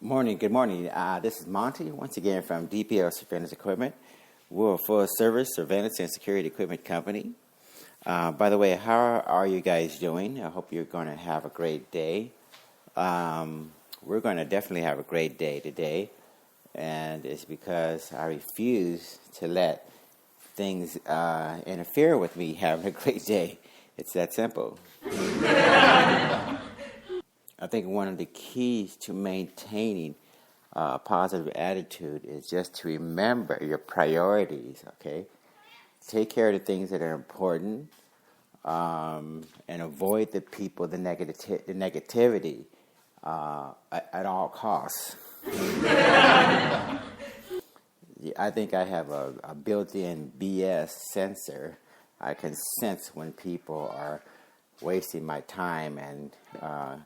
Good morning. This is Monty, once again from DPL Surveillance Equipment. We're a full-service surveillance and security equipment company. By the way, how are you guys doing? I hope you're going to have a great day. We're going to definitely have a great day today, and it's because I refuse to let things interfere with me having a great day. It's that simple. I think one of the keys to maintaining a positive attitude is just to remember your priorities, okay? Take care of the things that are important and avoid the people, the negativity at all costs. I think I have a built-in BS sensor. I can sense when people are wasting my time and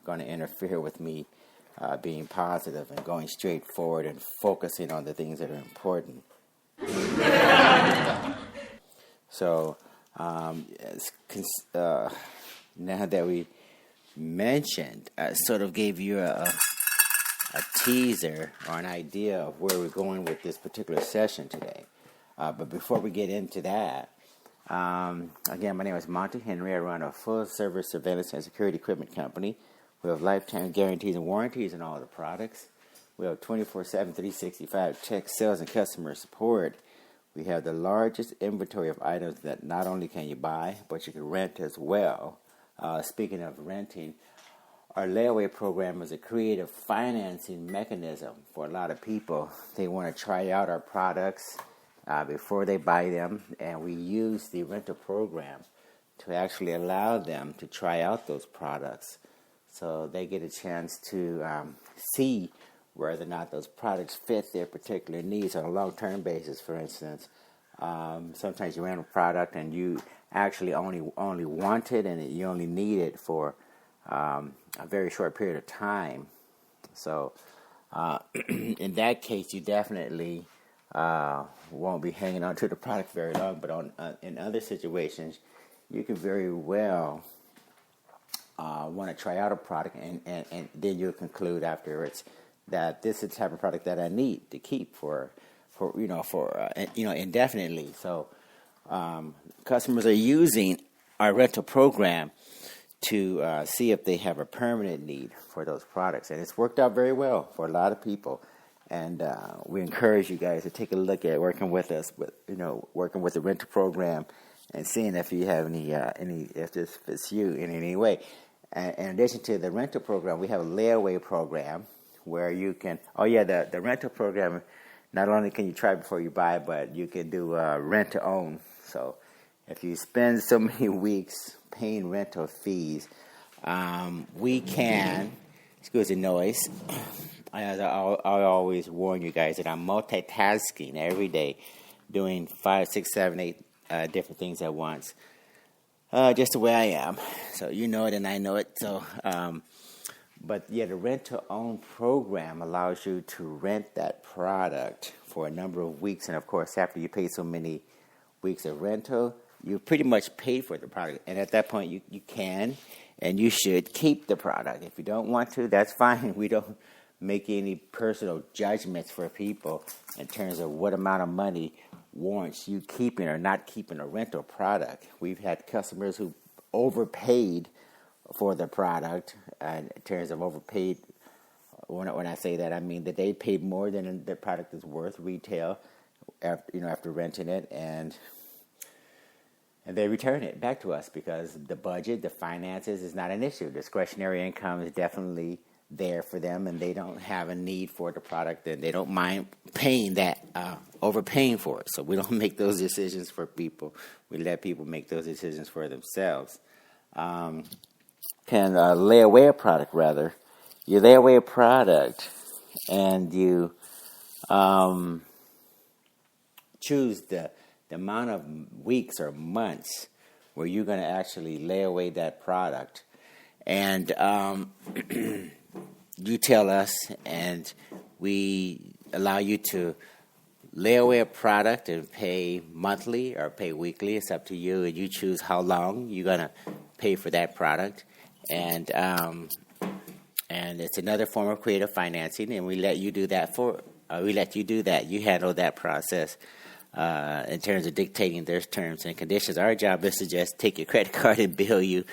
going to interfere with me being positive and going straight forward and focusing on the things that are important. So now that we mentioned, I sort of gave you a teaser or an idea of where we're going with this particular session today. But before we get into that, again, my name is Monty Henry. I run a full-service surveillance and security equipment company. We have lifetime guarantees and warranties on all the products. We have 24/7, 365 tech sales and customer support. We have the largest inventory of items that not only can you buy, but you can rent as well. Speaking of renting, our layaway program is a creative financing mechanism for a lot of people. They want to try out our products before they buy them, and we use the rental program to actually allow them to try out those products so they get a chance to see whether or not those products fit their particular needs on a long-term basis. For instance, sometimes you rent a product and you actually only want it and you only need it for a very short period of time. So in that case, you definitely won't be hanging on to the product very long, but in other situations, you can very well want to try out a product, and then you'll conclude afterwards that this is the type of product that I need to keep for indefinitely. So customers are using our rental program to see if they have a permanent need for those products, and it's worked out very well for a lot of people. And we encourage you guys to take a look at working with us, working with the rental program, and seeing if you have any if this fits you in any way. And in addition to the rental program, we have a layaway program where you can. The rental program. Not only can you try before you buy, but you can do rent to own. So if you spend so many weeks paying rental fees, we can. Excuse the noise. I always warn you guys that I'm multitasking every day, doing 5, 6, 7, 8 different things at once. Just the way I am. So you know it and I know it. So, the rent-to-own program allows you to rent that product for a number of weeks. And, of course, after you pay so many weeks of rental, you pretty much pay for the product. And at that point, you can and you should keep the product. If you don't want to, that's fine. We don't make any personal judgments for people in terms of what amount of money warrants you keeping or not keeping a rental product. We've had customers who overpaid for the product, and in terms of overpaid, when I say that, I mean that they paid more than the product is worth retail after renting it, and they return it back to us because the budget, the finances is not an issue. Discretionary income is definitely there for them, and they don't have a need for the product, and they don't mind paying that, overpaying for it. So we don't make those decisions for people. We let people make those decisions for themselves. Can lay away a product, rather. You lay away a product, and you choose the amount of weeks or months where you're going to actually lay away that product. And you tell us, and we allow you to lay away a product and pay monthly or pay weekly. It's up to you, and you choose how long you're going to pay for that product. And and it's another form of creative financing, and we let you do that. You handle that process in terms of dictating their terms and conditions. Our job is to just take your credit card and bill you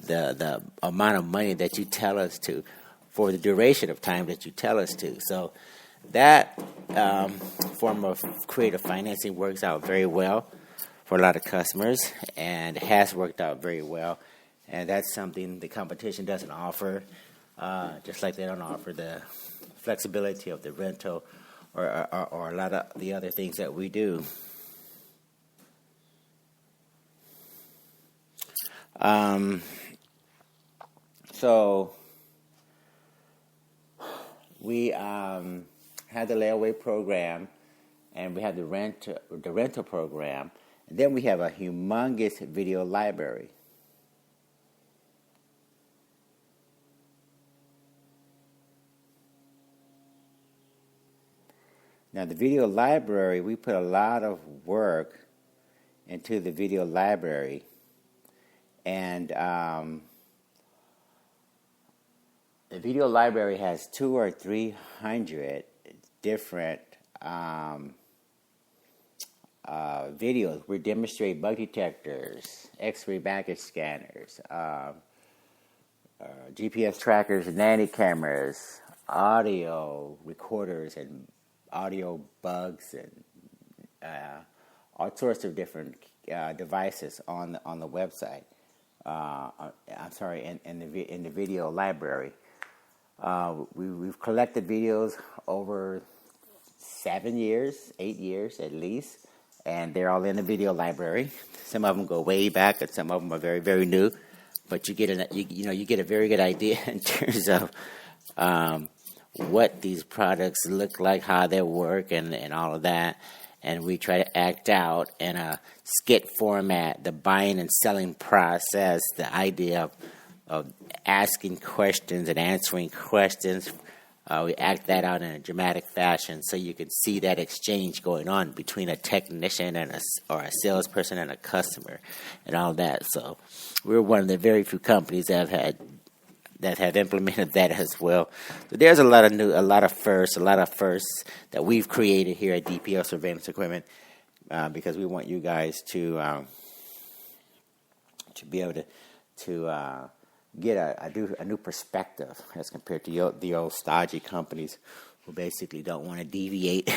the amount of money that you tell us to for the duration of time that you tell us to. So that form of creative financing works out very well for a lot of customers, and has worked out very well. And that's something the competition doesn't offer, just like they don't offer the flexibility of the rental or a lot of the other things that we do. So we had the layaway program, and we have the rental program, and then we have a humongous video library. Now, the video library, we put a lot of work into the video library, and the video library has 200 or 300 different videos. We demonstrate bug detectors, X-ray baggage scanners, GPS trackers, nanny cameras, audio recorders, and audio bugs, and all sorts of different devices on the website. In the video library. We've collected videos over 8 years at least, and they're all in the video library. Some of them go way back, and some of them are very, very new. But you get a very good idea in terms of what these products look like, how they work, and all of that. And we try to act out in a skit format the buying and selling process, the idea of asking questions and answering questions. We act that out in a dramatic fashion so you can see that exchange going on between a technician and a salesperson and a customer and all that. So we're one of the very few companies that have implemented that as well. So there's a lot of firsts that we've created here at DPL Surveillance Equipment, because we want you guys to be able to get a new perspective as compared to the old stodgy companies who basically don't want to deviate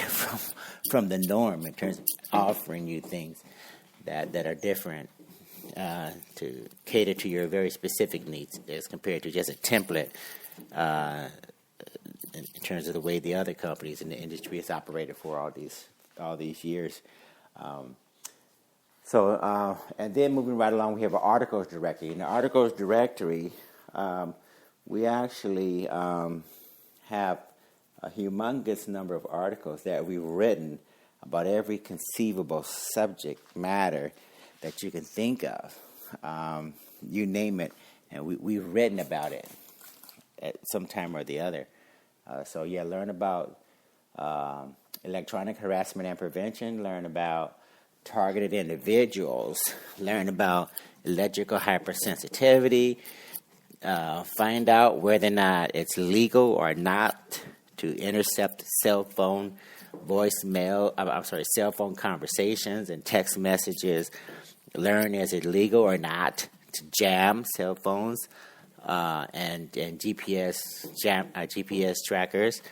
from the norm in terms of offering you things that are different to cater to your very specific needs as compared to just a template in terms of the way the other companies in the industry has operated for all these years. And then moving right along, we have an articles directory. In the articles directory, we actually have a humongous number of articles that we've written about every conceivable subject matter that you can think of. You name it, and we've written about it at some time or the other. Learn about electronic harassment and prevention, learn about targeted individuals, learn about electrical hypersensitivity, find out whether or not it's legal or not to intercept cell phone conversations and text messages. Learn, is it legal or not to jam cell phones and GPS trackers.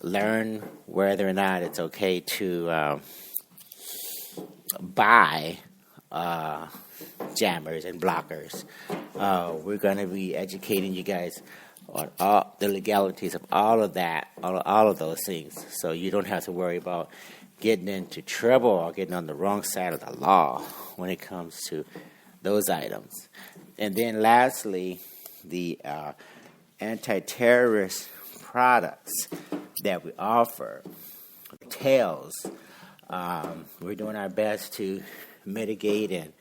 Learn whether or not it's okay to buy jammers and blockers. We're going to be educating you guys on all the legalities of all of that, all of those things, so you don't have to worry about getting into trouble or getting on the wrong side of the law when it comes to those items. And then lastly, the anti-terrorist products that we offer. Tails. We're doing our best to mitigate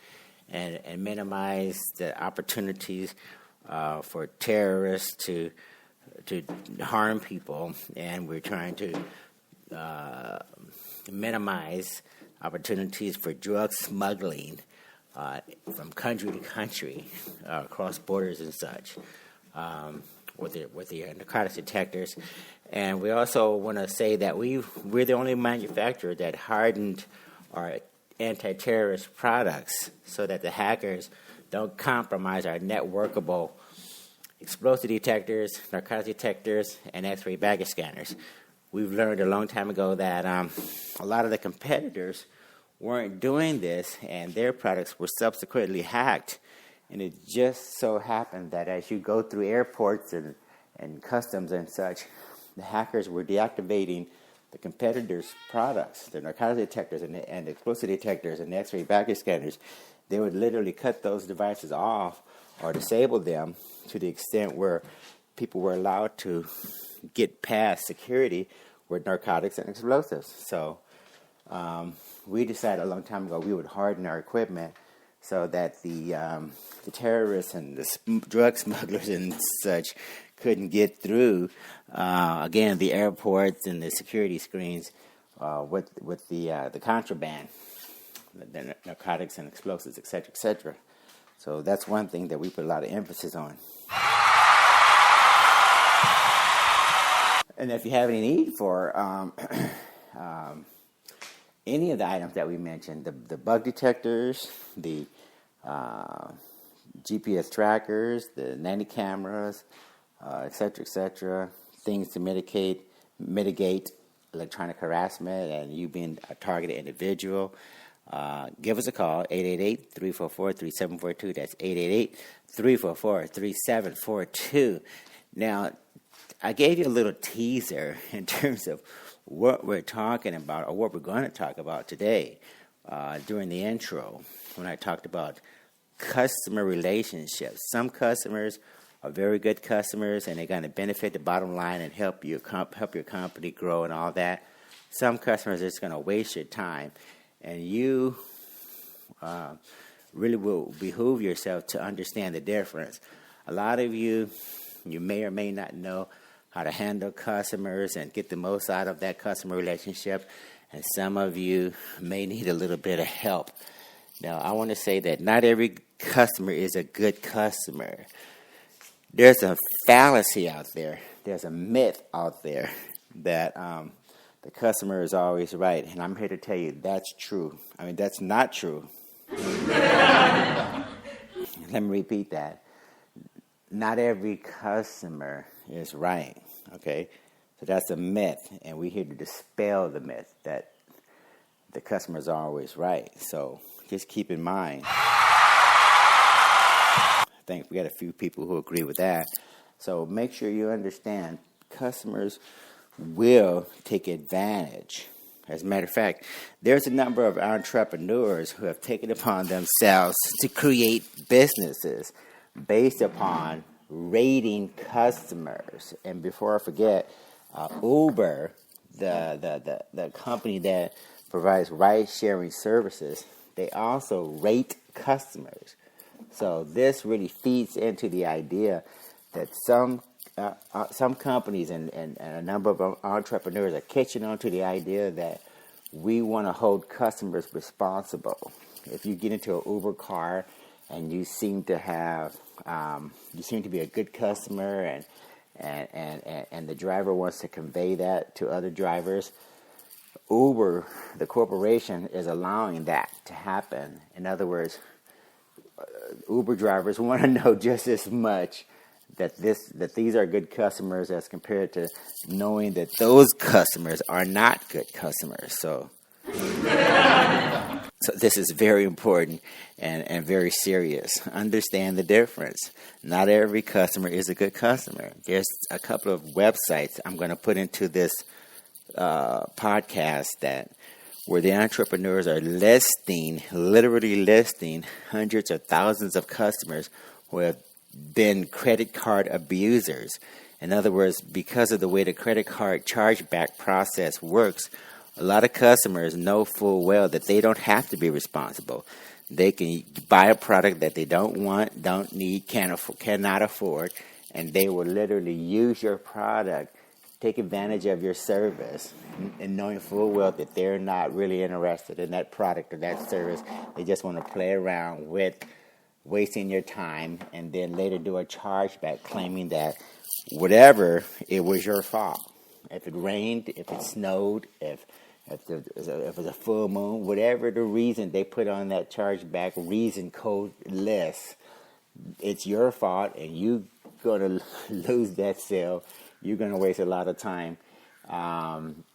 and minimize the opportunities for terrorists to harm people, and we're trying to minimize opportunities for drug smuggling from country to country, across borders and such. with the narcotics detectors. And we also want to say that we're the only manufacturer that hardened our anti-terrorist products so that the hackers don't compromise our networkable explosive detectors, narcotics detectors, and X-ray baggage scanners. We've learned a long time ago that a lot of the competitors weren't doing this, and their products were subsequently hacked. And it just so happened that as you go through airports and customs and such, the hackers were deactivating the competitors' products, the narcotics detectors and the explosive detectors and the X-ray baggage scanners. They would literally cut those devices off or disable them to the extent where people were allowed to get past security with narcotics and explosives. So we decided a long time ago we would harden our equipment so that the terrorists and the drug smugglers and such couldn't get through, again, the airports and the security screens with the contraband, the narcotics and explosives, et cetera, et cetera. So that's one thing that we put a lot of emphasis on. And if you have any need for any of the items that we mentioned, the bug detectors, the GPS trackers, the nanny cameras, et cetera, things to mitigate electronic harassment and you being a targeted individual, give us a call, 888-344-3742. That's 888-344-3742. Now, I gave you a little teaser in terms of what we're talking about or what we're going to talk about today during the intro when I talked about customer relationships. Some customers are very good customers and they're going to benefit the bottom line and help your company grow and all that. Some customers are just going to waste your time, and you really will behoove yourself to understand the difference. A lot of you may or may not know how to handle customers and get the most out of that customer relationship, and some of you may need a little bit of help. Now, I want to say that not every customer is a good customer. There's a fallacy out there. There's a myth out there that the customer is always right, and I'm here to tell you that's true. I mean, that's not true. Let me repeat that. Not every customer is right, okay? So that's a myth, and we're here to dispel the myth that the customers are always right. So just keep in mind. I think we got a few people who agree with that. So make sure you understand customers will take advantage. As a matter of fact, there's a number of entrepreneurs who have taken upon themselves to create businesses based upon rating customers. And before I forget, Uber, the company that provides ride-sharing services, they also rate customers. So this really feeds into the idea that some companies and a number of entrepreneurs are catching on to the idea that we want to hold customers responsible. If you get into an Uber car and you seem to be a good customer and the driver wants to convey that to other drivers, Uber, the corporation, is allowing that to happen. In other words, Uber drivers want to know just as much that these are good customers as compared to knowing that those customers are not good customers. So this is very important and very serious. Understand the difference. Not every customer is a good customer. There's a couple of websites I'm going to put into this podcast where the entrepreneurs are literally listing hundreds or thousands of customers who have been credit card abusers. In other words, because of the way the credit card chargeback process works, a lot of customers know full well that they don't have to be responsible. They can buy a product that they don't want, don't need, cannot afford, and they will literally use your product, take advantage of your service, and knowing full well that they're not really interested in that product or that service. They just want to play around with wasting your time and then later do a chargeback claiming that whatever, it was your fault. If it rained, if it snowed, if it was a full moon, whatever the reason they put on that chargeback reason code list, it's your fault, and you're going to lose that sale. You're going to waste a lot of time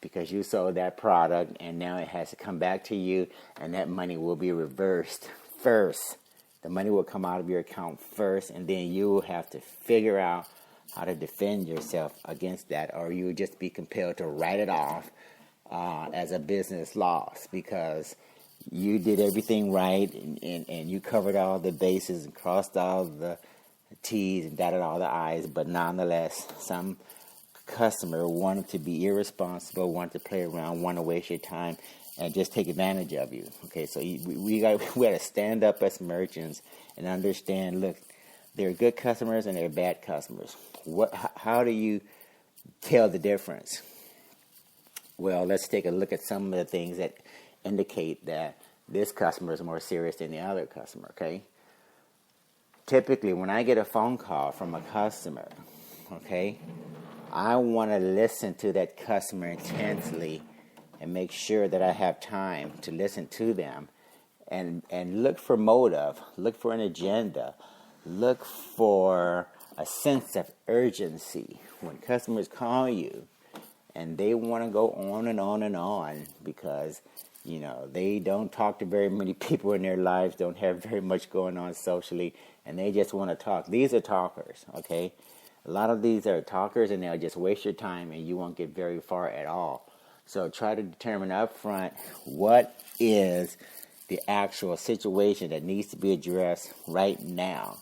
because you sold that product, and now it has to come back to you, and that money will be reversed first. The money will come out of your account first, and then you will have to figure out how to defend yourself against that, or you would just be compelled to write it off as a business loss because you did everything right and you covered all the bases and crossed all the T's and dotted all the I's, but nonetheless, some customer wanted to be irresponsible, wanted to play around, wanted to waste your time, and just take advantage of you. Okay, so we got to stand up as merchants and understand, look, there are good customers and there are bad customers. How do you tell the difference? Well, let's take a look at some of the things that indicate that this customer is more serious than the other customer, okay? Typically, when I get a phone call from a customer, okay, I want to listen to that customer intensely and make sure that I have time to listen to them and look for motive, look for an agenda, look for a sense of urgency. When customers call you and they want to go on and on and on because, you know, they don't talk to very many people in their lives, don't have very much going on socially, and they just want to talk. These are talkers, okay? A lot of these are talkers, and they'll just waste your time, and you won't get very far at all. So try to determine up front what is the actual situation that needs to be addressed right now.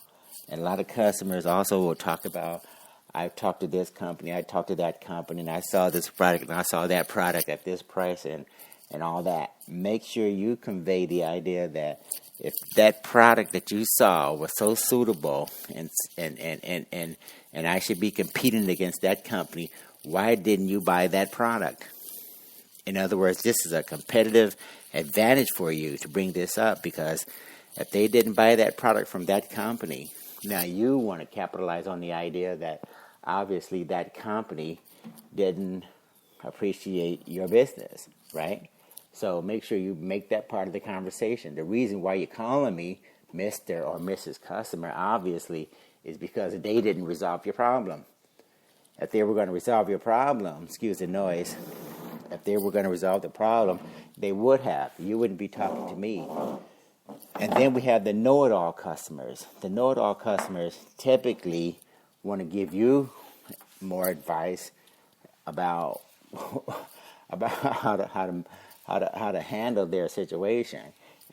And a lot of customers also will talk about, I've talked to this company, I talked to that company, and I saw this product, and I saw that product at this price, and all that. Make sure you convey the idea that if that product that you saw was so suitable and I should be competing against that company, why didn't you buy that product? In other words, this is a competitive advantage for you to bring this up, because if they didn't buy that product from that company, now you want to capitalize on the idea that obviously that company didn't appreciate your business, right? So make sure you make that part of the conversation. The reason why you're calling me Mr. or Mrs. Customer, obviously, is because they didn't resolve your problem. If they were going to resolve your problem, excuse the noise, if they were going to resolve the problem, they would have. You wouldn't be talking to me. And then we have the know-it-all customers. The know-it-all customers typically want to give you more advice about how to handle their situation.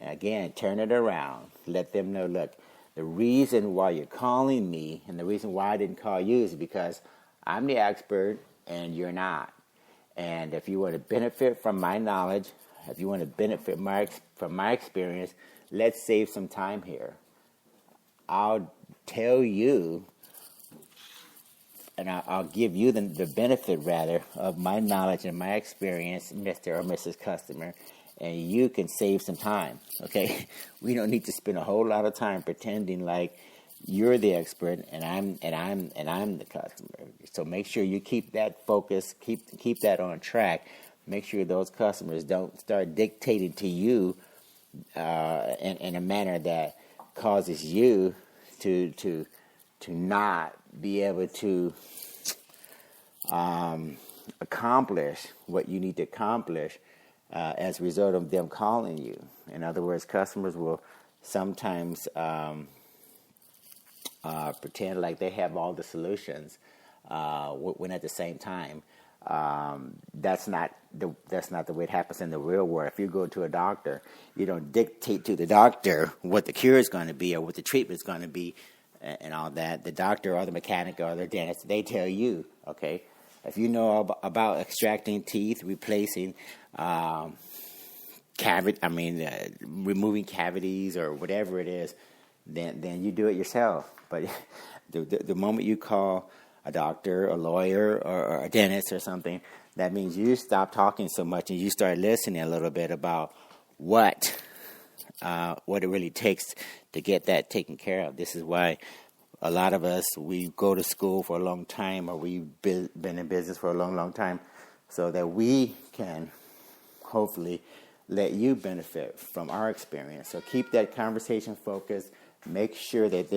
And again, turn it around. Let them know, look, the reason why you're calling me and the reason why I didn't call you is because I'm the expert and you're not. And if you want to benefit from my knowledge, if you want to benefit from my experience, let's save some time here. I'll tell you, and I'll give you the benefit, rather, of my knowledge and my experience, Mr. or Mrs. Customer, and you can save some time, okay? We don't need to spend a whole lot of time pretending like you're the expert and I'm the customer. So make sure you keep that focus, keep that on track. Make sure those customers don't start dictating to you in a manner that causes you to not be able to accomplish what you need to accomplish as a result of them calling you. In other words, customers will sometimes pretend like they have all the solutions when at the same time that's not the way it happens in the real world. If you go to a doctor, you don't dictate to the doctor what the cure is going to be or what the treatment is going to be and all that. The doctor or the mechanic or the dentist, they tell you, okay? If you know about extracting teeth, replacing removing cavities or whatever it is, then you do it yourself. But the moment you call a doctor, a lawyer, or a dentist or something, that means you stop talking so much and you start listening a little bit about what it really takes to get that taken care of. This is why A lot of us, we go to school for a long time, or we've been in business for a long, long time, so that we can hopefully let you benefit from our experience. So keep that conversation focused. Make sure that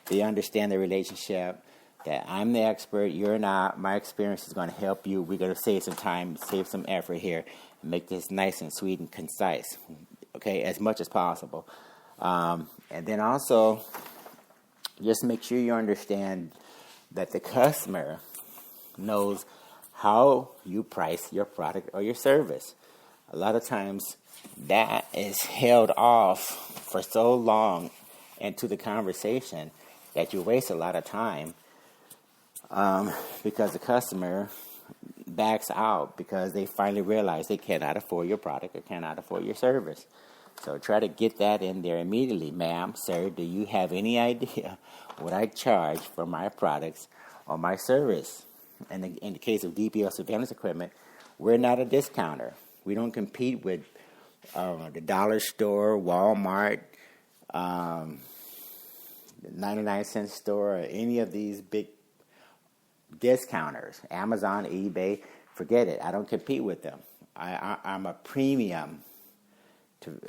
they understand the relationship, that I'm the expert, you're not. My experience is going to help you. We're going to save some time, save some effort here, and make this nice and sweet and concise, okay, as much as possible. And then also, just make sure you understand that the customer knows how you price your product or your service. A lot of times that is held off for so long into the conversation that you waste a lot of time because the customer backs out because they finally realize they cannot afford your product or cannot afford your service. So try to get that in there immediately. Ma'am, sir, do you have any idea what I charge for my products or my service? And in the case of DPO surveillance equipment, we're not a discounter. We don't compete with the dollar store, Walmart, 99-cent store, or any of these big discounters. Amazon, eBay, forget it. I don't compete with them. I'm a premium to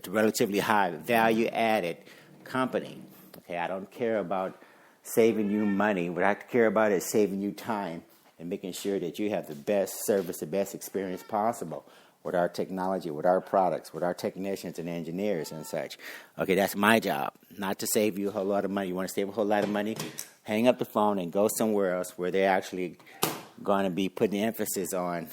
relatively high value-added company. Okay, I don't care about saving you money. What I care about is saving you time and making sure that you have the best service, the best experience possible with our technology, with our products, with our technicians and engineers and such. Okay, that's my job, not to save you a whole lot of money. You want to save a whole lot of money? Hang up the phone and go somewhere else where they're actually going to be putting emphasis on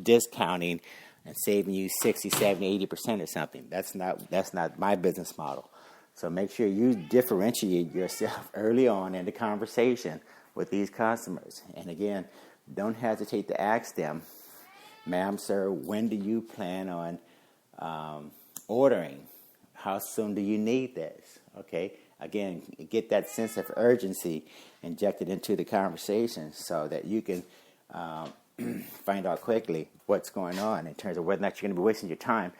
discounting and saving you 60, 70, 80% or something. That's not my business model. So make sure you differentiate yourself early on in the conversation with these customers. And again, don't hesitate to ask them, ma'am, sir, when do you plan on ordering? How soon do you need this? Okay, again, get that sense of urgency injected into the conversation so that you can find out quickly what's going on in terms of whether or not you're going to be wasting your time.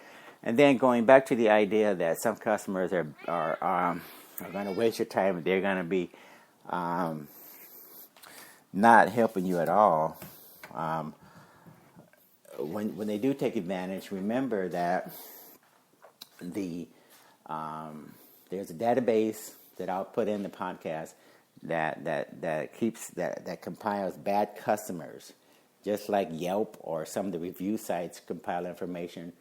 And then going back to the idea that some customers are going to waste your time, they're going to be not helping you at all. When they do take advantage, remember that there's a database that I'll put in the podcast that compiles bad customers, just like Yelp or some of the review sites compile information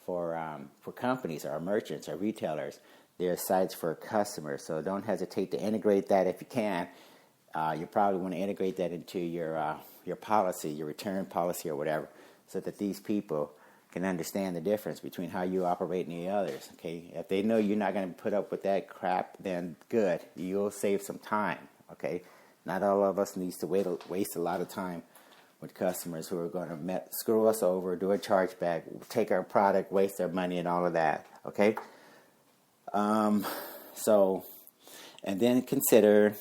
for companies or merchants or retailers. There are sites for customers, so don't hesitate to integrate that if you can. You probably want to integrate that into your policy, your return policy or whatever, so that these people can understand the difference between how you operate and the others. Okay, if they know you're not going to put up with that crap, then good, you'll save some time. Okay, not all of us needs to waste a lot of time with customers who are going to screw us over, do a chargeback, take our product, waste their money, and all of that. Okay, so, and then consider.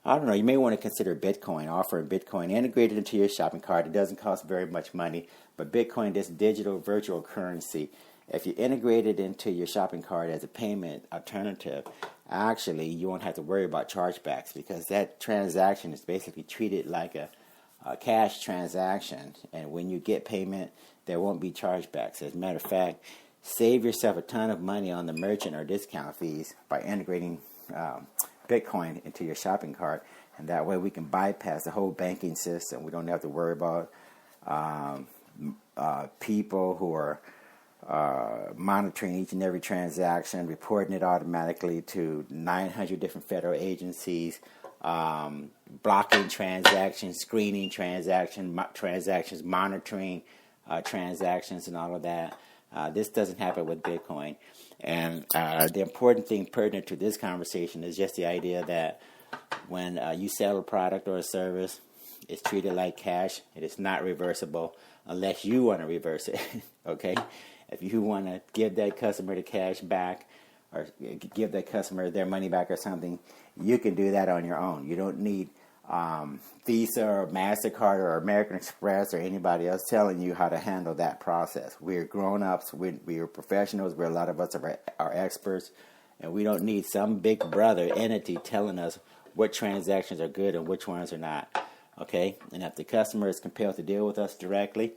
I don't know, you may want to consider Bitcoin, offering Bitcoin integrated into your shopping cart. It doesn't cost very much money, but Bitcoin, this digital virtual currency, if you integrate it into your shopping cart as a payment alternative, actually you won't have to worry about chargebacks because that transaction is basically treated like a cash transaction. And when you get payment, there won't be chargebacks. As a matter of fact, save yourself a ton of money on the merchant or discount fees by integrating Bitcoin into your shopping cart, and that way we can bypass the whole banking system. We don't have to worry about people who are monitoring each and every transaction, reporting it automatically to 900 different federal agencies, blocking transactions, screening transactions, monitoring transactions, and all of that. This doesn't happen with Bitcoin. And the important thing pertinent to this conversation is just the idea that when you sell a product or a service, it's treated like cash. It is not reversible unless you want to reverse it. Okay? If you want to give that customer the cash back or give that customer their money back or something, you can do that on your own. You don't need Visa or MasterCard or American Express or anybody else telling you how to handle that process. We're grown-ups. We're professionals. A lot of us are experts And we don't need some big brother entity telling us what transactions are good and which ones are not. Okay? And if the customer is compelled to deal with us directly,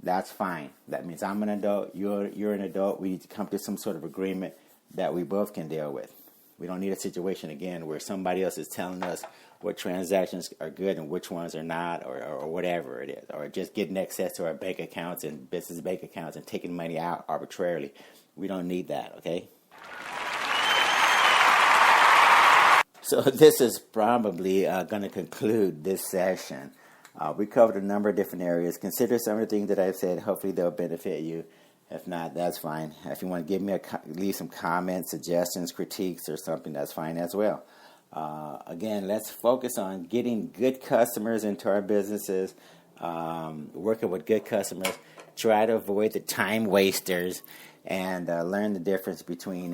that's fine. That means I'm an adult, you're an adult. We need to come to some sort of agreement that we both can deal with. We don't need a situation again where somebody else is telling us what transactions are good and which ones are not, or whatever it is, or just getting access to our bank accounts and business bank accounts and taking money out arbitrarily. We don't need that, okay? So this is probably going to conclude this session. We covered a number of different areas. Consider some of the things that I've said. Hopefully they'll benefit you. If not, that's fine. If you want to give me leave some comments, suggestions, critiques, or something, that's fine as well. Again, let's focus on getting good customers into our businesses, working with good customers. Try to avoid the time wasters, and learn the difference between,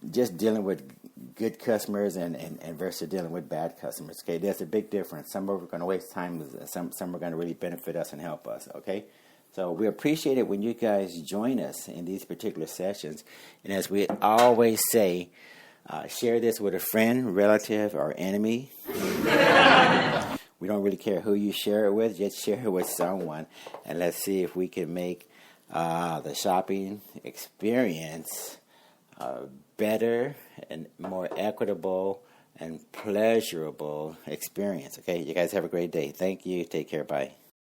just dealing with good customers and versus dealing with bad customers. Okay, there's a big difference. Some are going to waste time. Some are going to really benefit us and help us. Okay, so we appreciate it when you guys join us in these particular sessions. And as we always say, share this with a friend, relative, or enemy. We don't really care who you share it with. Just share it with someone, and let's see if we can make the shopping experience better and more equitable and pleasurable experience. Okay, you guys have a great day. Thank you. Take care. Bye.